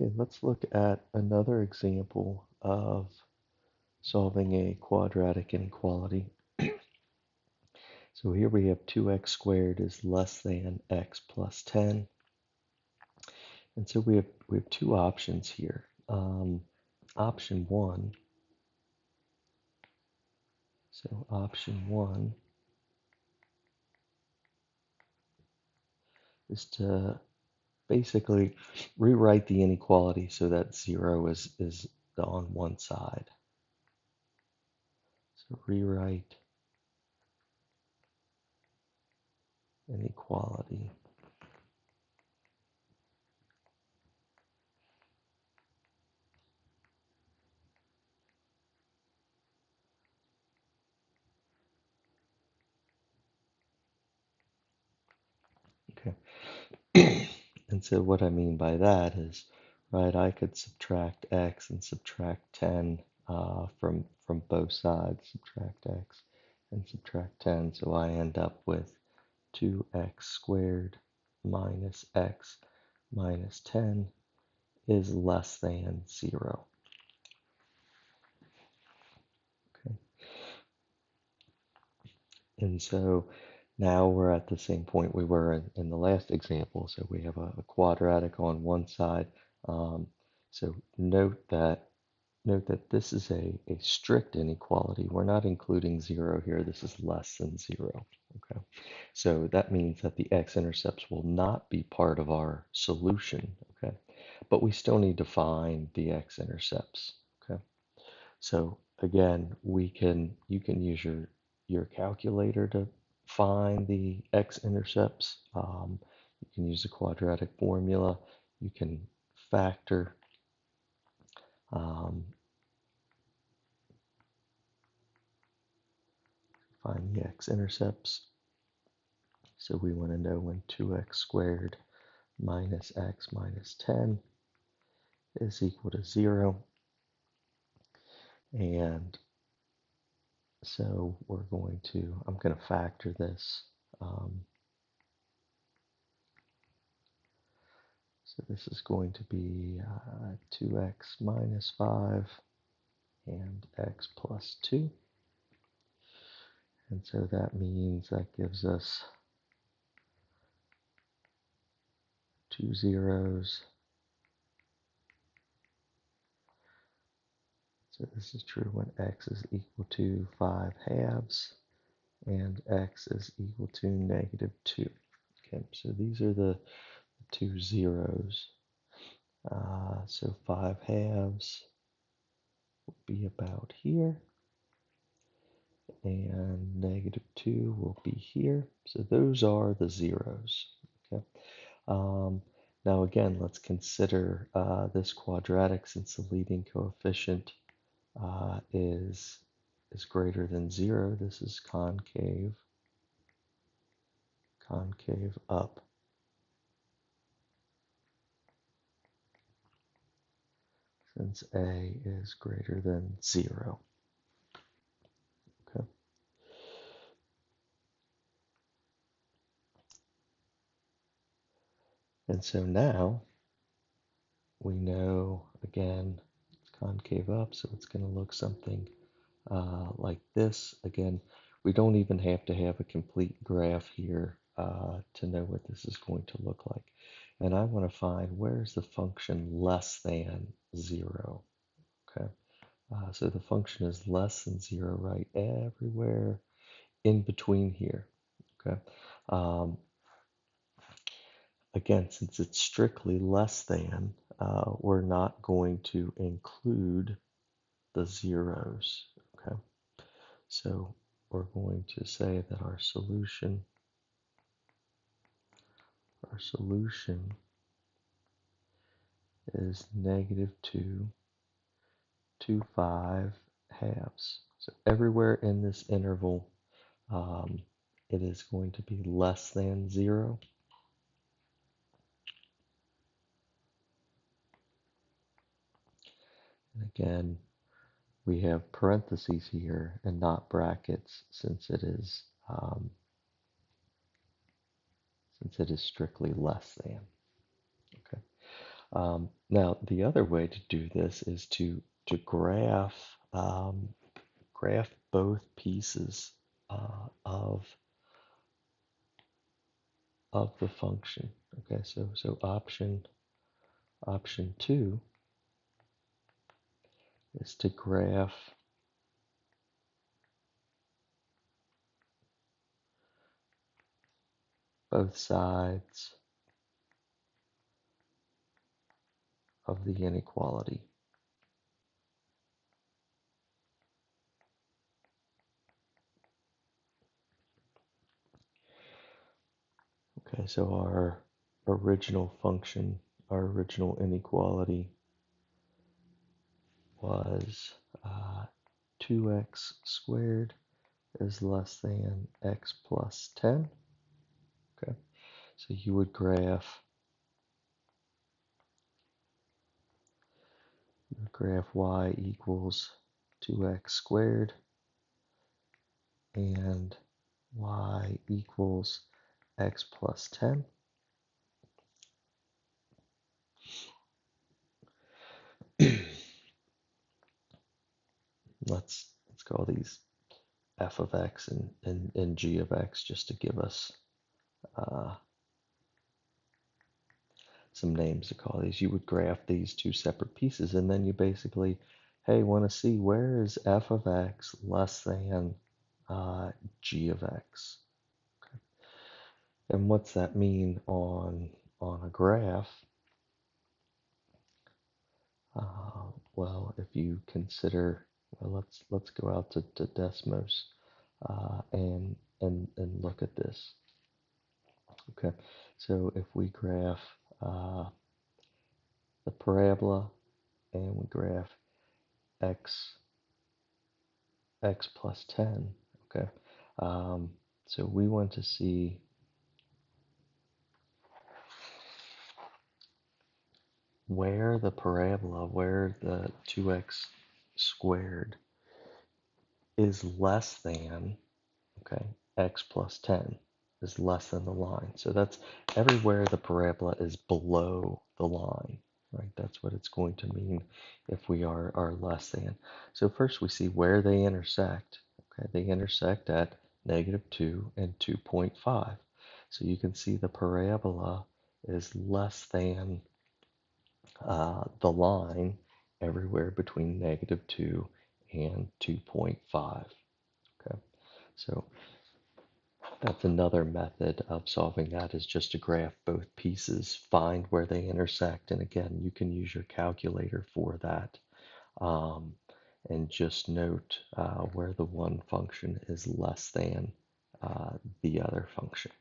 Okay, let's look at another example of solving a quadratic inequality. So here we have 2x squared is less than x plus 10. And so we have two options here. Option one is to basically rewrite the inequality so that 0 is on one side. So rewrite inequality. Okay. And so what I mean by that is, right, I could subtract x and subtract 10 from both sides, subtract x and subtract 10, so I end up with 2x squared minus x minus 10 is less than 0. Okay. And so now we're at the same point we were in the last example. So we have a quadratic on one side. So note that this is a strict inequality. We're not including 0 here. This is less than 0. Okay. So that means that the x-intercepts will not be part of our solution. Okay. But we still need to find the x-intercepts. Okay. So again, you can use your calculator to find the x-intercepts. You can use the quadratic formula. You can factor. Um, Find the x-intercepts. So we want to know when 2x squared minus x minus 10 is equal to 0. And so I'm going to factor this. So this is going to be 2x minus 5 and x plus 2. And so that means that gives us 2 zeros. So this is true when x is equal to 5 halves and x is equal to negative 2. Okay, so these are the two zeros. So 5 halves will be about here, and negative 2 will be here. So those are the zeros. Okay. Now again, let's consider this quadratic since the leading coefficient is greater than 0. This is concave up. Since a is greater than 0. Okay. And so now we know, again, it's concave up, so it's going to look something like this. Again, we don't even have to have a complete graph here to know what this is going to look like. And I want to find where's the function less than 0. Okay. So the function is less than 0 right everywhere in between here. Okay. Again, since it's strictly less than, we're not going to include the zeros. Okay. So we're going to say that our solution is negative 2 to 5 halves. So everywhere in this interval, it is going to be less than 0. And again, we have parentheses here and not brackets since it is strictly less than. Okay. Now, the other way to do this is to graph both pieces of the function. Okay, so option two is to graph both sides of the inequality. Okay, so our original function, our original inequality was 2x squared is less than x plus 10. Okay, so you would graph y equals 2x squared and y equals x plus 10. let's call these f of x and g of x just to give us uh, some names to call these. You would graph these two separate pieces, and then you basically, hey, want to see where is f of x less than g of x. Okay. And what's that mean on a graph? Well, if you consider, well, let's go out to Desmos and look at this. Okay, so if we graph the parabola and we graph x plus 10, okay, so we want to see where the parabola, where the 2x squared is less than, okay, x plus 10 is less than the line. So that's everywhere the parabola is below the line, right? That's what it's going to mean if we are less than. So first we see where they intersect. Okay, they intersect at -2 and 2.5. So you can see the parabola is less than the line everywhere between -2 and 2.5. Okay, so that's another method of solving that, is just to graph both pieces, find where they intersect, and again, you can use your calculator for that. Um, and just note where the one function is less than the other function.